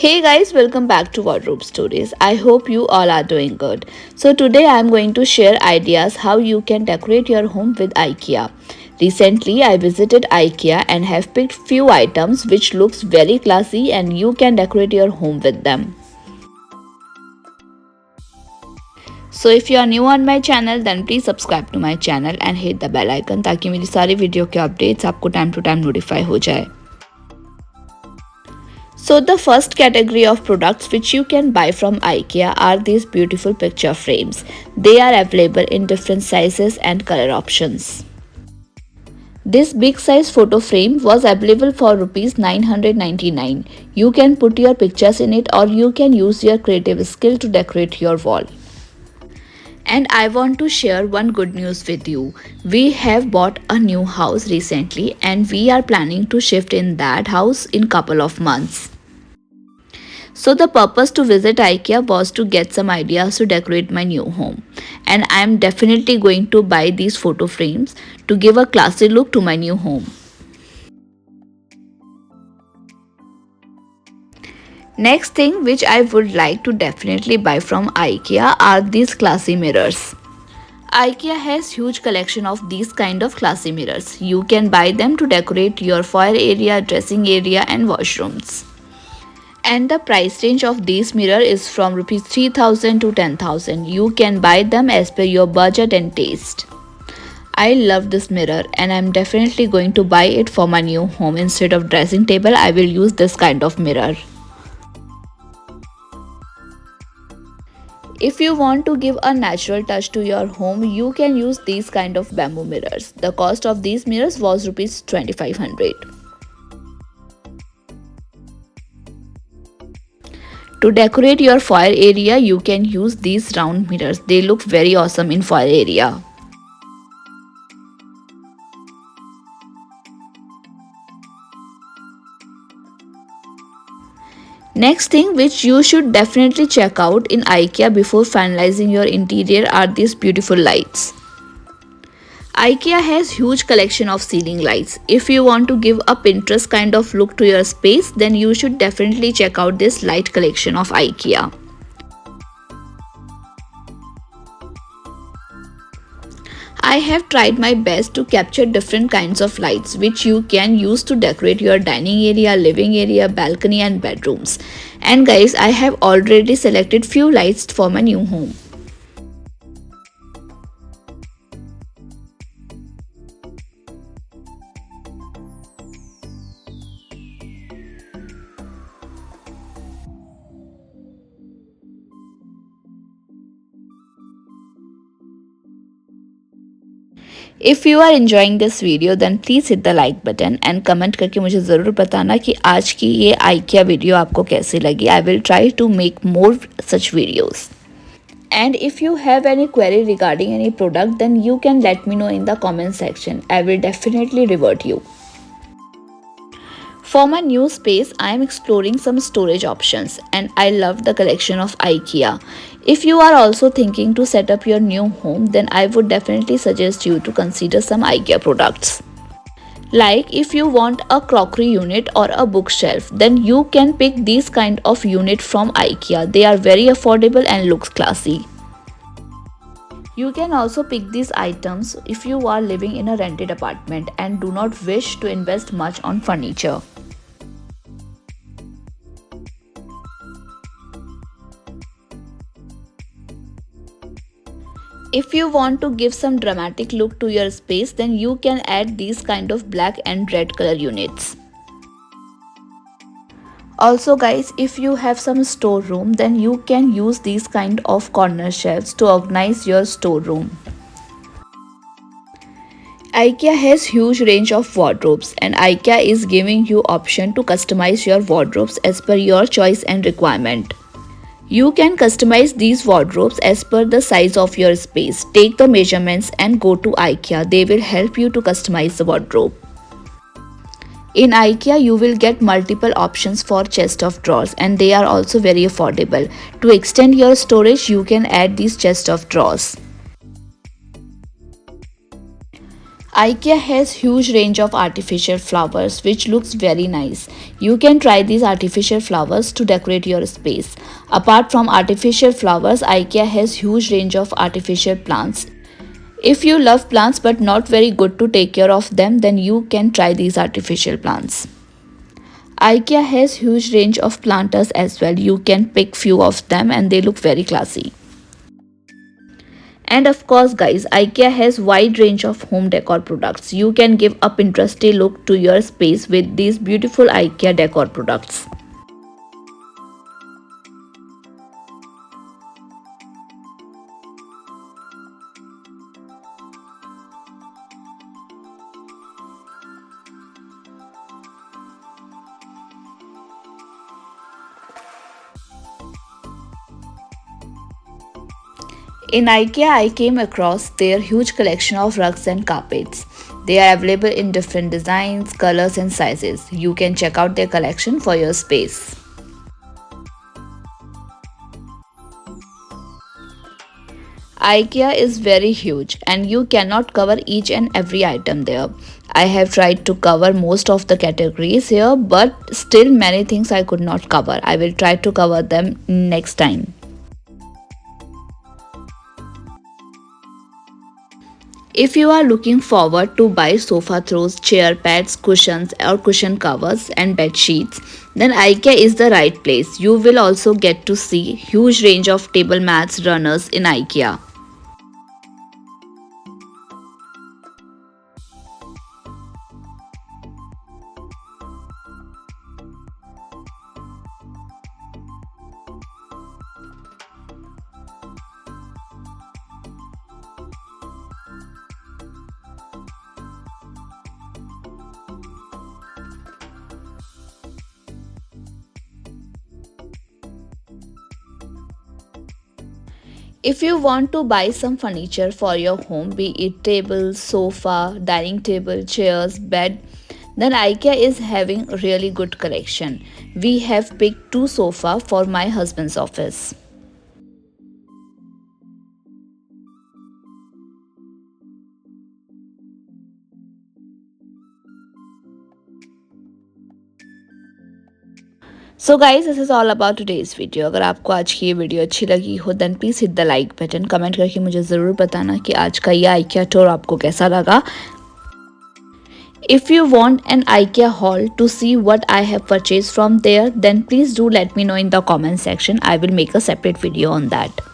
Hey guys, welcome back to Wardrobe Stories. I hope you all are doing good. So today I am going to share ideas how you can decorate your home with Ikea. Recently I visited Ikea and have picked few items which looks very classy and you can decorate your home with them. So if you are new on my channel then please subscribe to my channel and hit the bell icon ताकि मेरी सारी video के updates आपको time to time notify हो जाए. So the first category of products which you can buy from Ikea are these beautiful picture frames. They are available in different sizes and color options. This big size photo frame was available for rupees 999. You can put your pictures in it or you can use your creative skill to decorate your wall. And I want to share one good news with you. We have bought a new house recently and we are planning to shift in that house in couple of months. So the purpose to visit Ikea was to get some ideas to decorate my new home. And I am definitely going to buy these photo frames to give a classy look to my new home. Next thing which I would like to definitely buy from Ikea are these classy mirrors. Ikea has huge collection of these kind of classy mirrors. You can buy them to decorate your foyer area, dressing area and washrooms. And the price range of these mirror is from rupees 3000 to 10,000. You can buy them as per your budget and taste. I love this mirror and I'm definitely going to buy it for my new home. Instead of dressing table, I will use this kind of mirror. If you want to give a natural touch to your home, you can use these kind of bamboo mirrors. The cost of these mirrors was rupees 2500. To decorate your foyer area, you can use these round mirrors. They look very awesome in foyer area. Next thing which you should definitely check out in Ikea before finalizing your interior are these beautiful lights. Ikea has huge collection of ceiling lights. If you want to give a Pinterest kind of look to your space, then you should definitely check out this light collection of Ikea. I have tried my best to capture different kinds of lights which you can use to decorate your dining area, living area, balcony and bedrooms. And guys, I have already selected few lights for my new home. If you are enjoying this video then please hit the like button and comment करके मुझे ज़रूर बताना कि आज की ये IKEA video आपको कैसी लगी. I will try to make more such videos. And if you have any query regarding any product then you can let me know in the comment section. I will definitely revert you. For my new space, I am exploring some storage options and I love the collection of IKEA. If you are also thinking to set up your new home, then I would definitely suggest you to consider some IKEA products. Like if you want a crockery unit or a bookshelf, then you can pick these kind of unit from IKEA. They are very affordable and looks classy. You can also pick these items if you are living in a rented apartment and do not wish to invest much on furniture. If you want to give some dramatic look to your space, then you can add these kind of black and red color units. Also guys, if you have some storeroom, then you can use these kind of corner shelves to organize your storeroom. IKEA has huge range of wardrobes and IKEA is giving you option to customize your wardrobes as per your choice and requirement. You can customize these wardrobes as per the size of your space. Take the measurements and go to IKEA. They will help you to customize the wardrobe. In IKEA, you will get multiple options for chest of drawers and they are also very affordable. To extend your storage, you can add these chest of drawers. IKEA has huge range of artificial flowers which looks very nice. You can try these artificial flowers to decorate your space. Apart from artificial flowers, IKEA has huge range of artificial plants. If you love plants but not very good to take care of them, then you can try these artificial plants. IKEA has huge range of planters as well. You can pick few of them and they look very classy. And of course guys, IKEA has wide range of home decor products. You can give a Pinteresty look to your space with these beautiful IKEA decor products. In IKEA, I came across their huge collection of rugs and carpets. They are available in different designs, colors and sizes. You can check out their collection for your space. IKEA is very huge and you cannot cover each and every item there. I have tried to cover most of the categories here, but still many things I could not cover. I will try to cover them next time. If you are looking forward to buy sofa throws, chair pads, cushions or cushion covers and bed sheets, then IKEA is the right place. You will also get to see huge range of table mats runners in IKEA. If you want to buy some furniture for your home, be it table, sofa, dining table, chairs, bed, then IKEA is having really good collection. We have picked two sofa for my husband's office. So guys this is all about today's video. अगर आपको आज की ये video अच्छी लगी हो then please hit the like button. Comment करके मुझे ज़रूर बताना कि आज का ये आइकिया टूर आपको कैसा लगा। If you want an IKEA haul to see what I have purchased from there, then please do let me know in the comment section. I will make a separate video on that.